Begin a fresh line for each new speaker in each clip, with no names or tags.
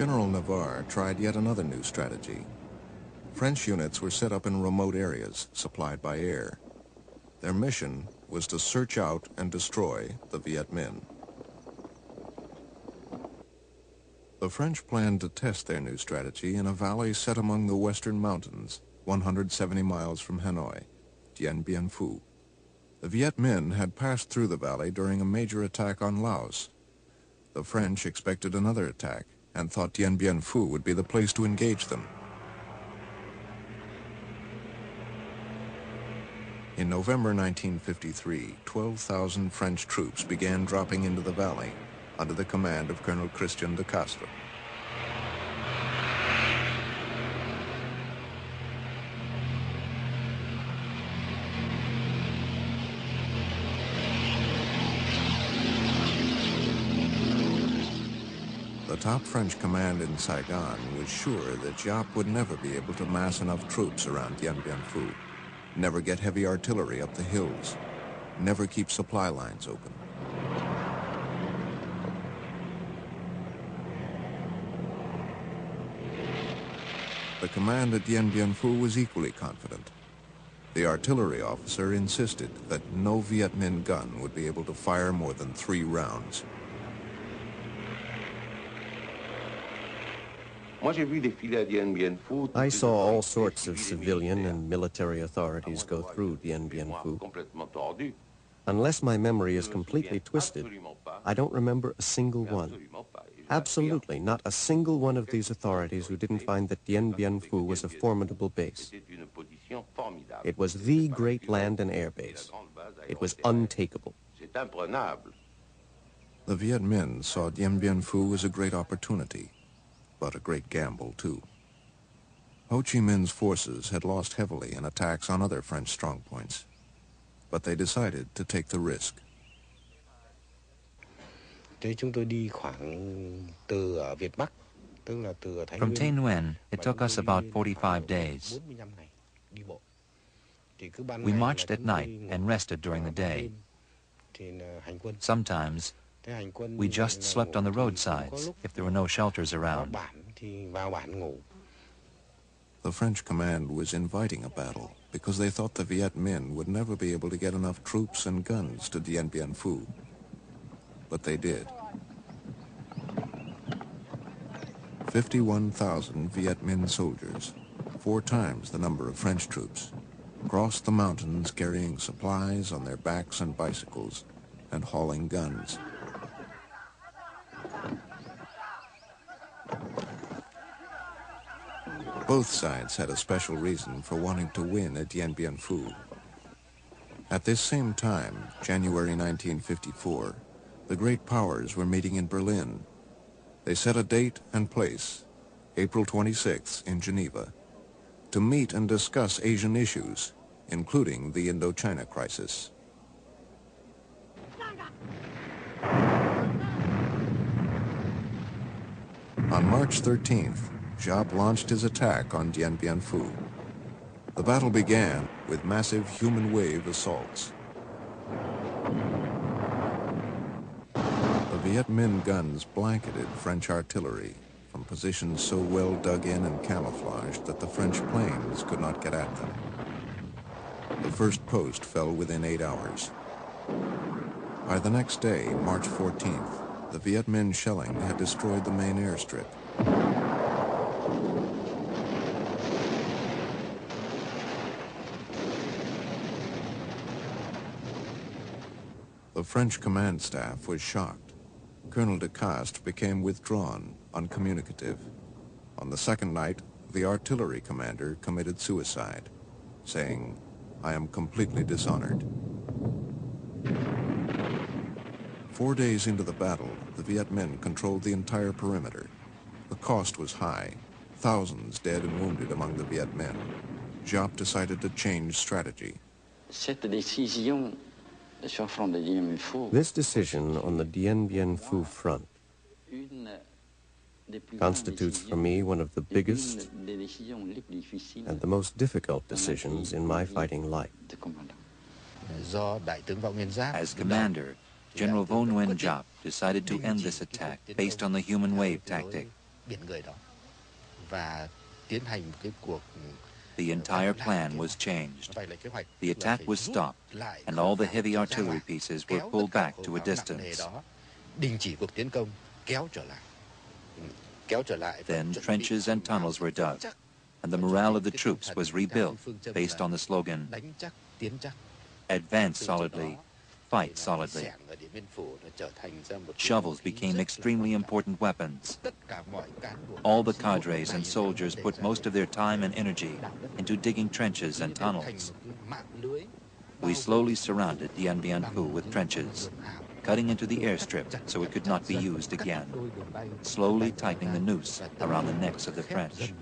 General Navarre tried yet another new strategy. French units were set up in remote areas supplied by air. Their mission was to search out and destroy the Viet Minh. The French planned to test their new strategy in a valley set among the western mountains, 170 miles from Hanoi, Dien Bien Phu. The Viet Minh had passed through the valley during a major attack on Laos. The French expected another attack and thought Dien Bien Phu would be the place to engage them. In November 1953, 12,000 French troops began dropping into the valley under the command of Colonel Chien Dich Dien. The top French command in Saigon was sure that Giap would never be able to mass enough troops around Dien Bien Phu, never get heavy artillery up the hills, never keep supply lines open. The command at Dien Bien Phu was equally confident. The artillery officer insisted that no Viet Minh gun would be able to fire more than 3 rounds.
I saw all sorts of civilian and military authorities go through Dien Bien Phu. Unless my memory is completely twisted, I don't remember a single one. Absolutely not a single one of these authorities who didn't find that Dien Bien Phu was a formidable base. It was the great land and air base. It was untakeable.
The Viet Minh saw Dien Bien Phu as a great opportunity, but a great gamble too. Ho Chi Minh's forces had lost heavily in attacks on other French strongpoints, but they decided to take the risk.
From Tay Nguyen, it took us about 45 days. We marched at night and rested during the day. Sometimes we just slept on the roadsides if there were no shelters around.
The French command was inviting a battle because they thought the Viet Minh would never be able to get enough troops and guns to Dien Bien Phu. But they did. 51,000 Viet Minh soldiers, 4 times the number of French troops, crossed the mountains carrying supplies on their backs and bicycles and hauling guns. Both sides had a special reason for wanting to win at Dien Bien Phu. At this same time, January 1954, the great powers were meeting in Berlin. They set a date and place, April 26th in Geneva, to meet and discuss Asian issues, including the Indochina crisis. On March 13th, Giap launched his attack on Dien Bien Phu. The battle began with massive human wave assaults. The Viet Minh guns blanketed French artillery from positions so well dug in and camouflaged that the French planes could not get at them. The first post fell within 8 hours. By the next day, March 14th, the Viet Minh shelling had destroyed the main airstrip. The French command staff was shocked. Colonel Decastre became withdrawn, uncommunicative. On the second night, the artillery commander committed suicide, saying, "I am completely dishonored." 4 days into the battle, the Viet Minh controlled the entire perimeter. The cost was high, thousands dead and wounded among the Viet Minh. Giap decided to change strategy.
This decision on the Dien Bien Phu front constitutes for me one of the biggest and the most difficult decisions in my fighting life.
As commander, General Vo Nguyen Giap decided to end this attack based on the human wave tactic. The entire plan was changed. The attack was stopped, and all the heavy artillery pieces were pulled back to a distance. Then trenches and tunnels were dug, and the morale of the troops was rebuilt based on the slogan, "Advance solidly, fight solidly." Shovels became extremely important weapons. All the cadres and soldiers put most of their time and energy into digging trenches and tunnels. We slowly surrounded Dien Bien Phu with trenches, cutting into the airstrip so it could not be used again, slowly tightening the noose around the necks of the French.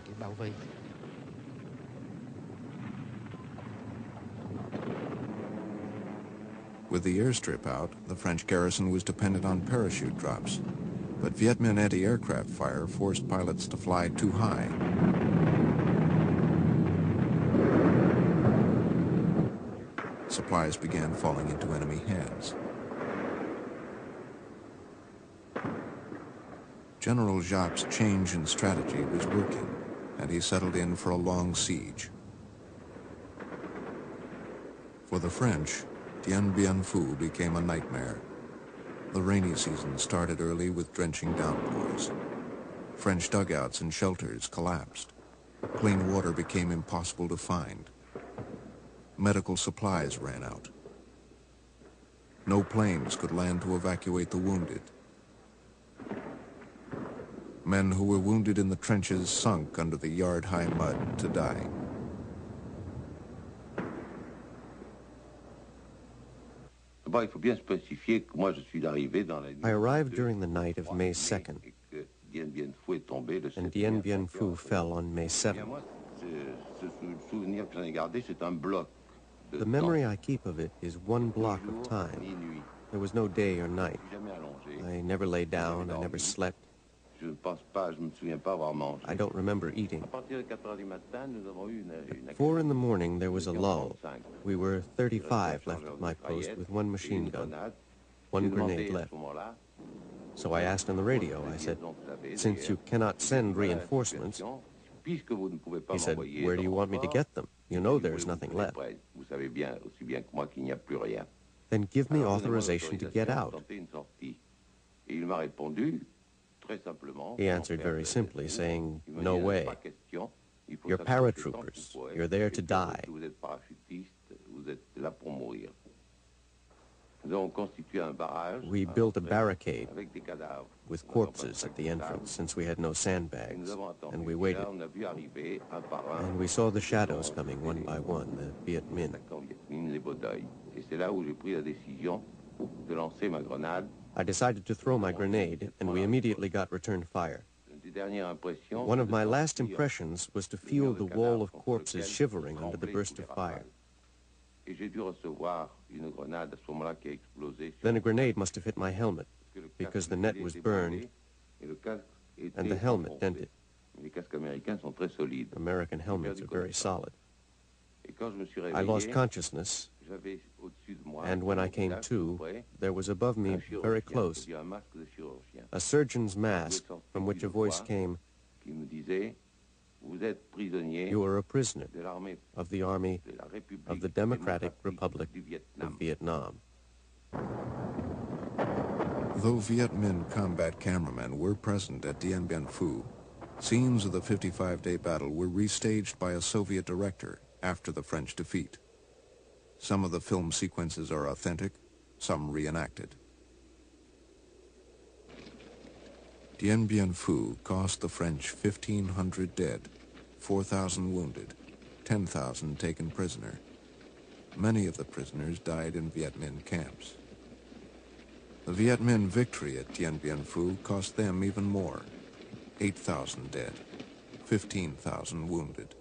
With the airstrip out, the French garrison was dependent on parachute drops, but Viet Minh anti-aircraft fire forced pilots to fly too high. Supplies began falling into enemy hands. General Giap's change in strategy was working, and he settled in for a long siege. For the French, Dien Bien Phu became a nightmare. The rainy season started early with drenching downpours. French dugouts and shelters collapsed. Clean water became impossible to find. Medical supplies ran out. No planes could land to evacuate the wounded. Men who were wounded in the trenches sunk under the yard-high mud to die.
I arrived during the night of May 2nd, and Dien Bien Phu fell on May 7th. The memory I keep of it is one block of time. There was no day or night. I never lay down, I never slept. I don't remember eating. At 4 in the morning, there was a lull. We were 35 left at my post with one machine gun, one grenade left. So I asked on the radio, I said, "Since you cannot send reinforcements," he said, "Where do you want me to get them? You know there's nothing left." "Then give me authorization to get out." He answered very simply, saying, "No way. You're paratroopers. You're there to die." We built a barricade with corpses at the entrance, since we had no sandbags, and we waited. And we saw the shadows coming one by one, the Viet Minh. I decided to throw my grenade, and we immediately got return fire. One of my last impressions was to feel the wall of corpses shivering under the burst of fire. Then a grenade must have hit my helmet, because the net was burned and the helmet dented. American helmets are very solid. I lost consciousness, and when I came to, there was above me, very close, a surgeon's mask from which a voice came, "You are a prisoner of the Army of the Democratic Republic of Vietnam."
Though Viet Minh combat cameramen were present at Dien Bien Phu, scenes of the 55-day battle were restaged by a Soviet director after the French defeat. Some of the film sequences are authentic, some reenacted. Dien Bien Phu cost the French 1,500 dead, 4,000 wounded, 10,000 taken prisoner. Many of the prisoners died in Viet Minh camps. The Viet Minh victory at Dien Bien Phu cost them even more, 8,000 dead, 15,000 wounded.